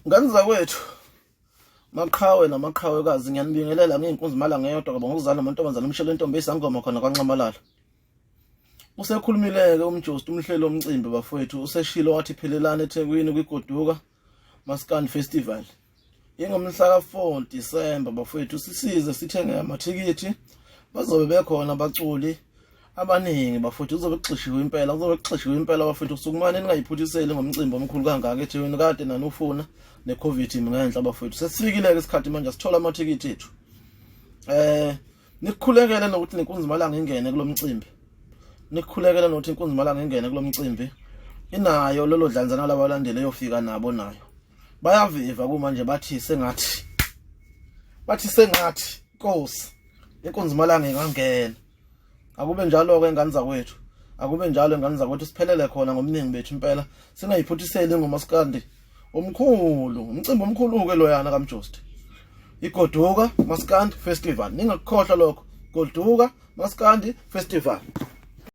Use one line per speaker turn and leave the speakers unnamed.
Ngani zakwethu maqhawe namaqhawekazi ngiyanibingelela ngeinkunzi imali ngeyodwa ngoba ngokuzala amantombazana umshelo entombi esangoma khona kwaNcamalala. Usekhulumileke umjosti umhlelo omcimbi bafowethu useshilo wathi phelelana eThekwini kwiGoduka Maskandi Festival. Ingomhla ka-4 Disemba bafowethu sisize sithenge amathikithi bazobe bekhona abaculi abaningi bafowethu uzobe kuxishiwe impela bafowethu kusukumane ningayiphuthiseli ngomcimbi omkhulu kangaka eThekwini kade nanufuna neCovid ngenhla bafowethu. Sesifikile ke isikhathi manje sithola amathikithi ethu. Nikukhulekele nokuthi inkunzi malanga ingene kulo mcimbi. Nikukhulekela nokuthi inkunzi malanga ingene kulo mcimbi. Inayo lolo dlanzana labalandeli eyofika nabo nayo. Bayaviva kumanje bathi sengathi Nkosi inkunzi malanga ingangena. Akube njalo ke ngani zakwethu. Akube njalo ngani zakwethu siphelele khona ngomningi bethu impela. Singayiphuthiseli ngoMaskandi omkhulu. Umcimbi omkhulu ke loyana kaMjosti. iGoduka Maskandi Festival. Ningakukhohlwa lokho. Goduka Maskandi Festival.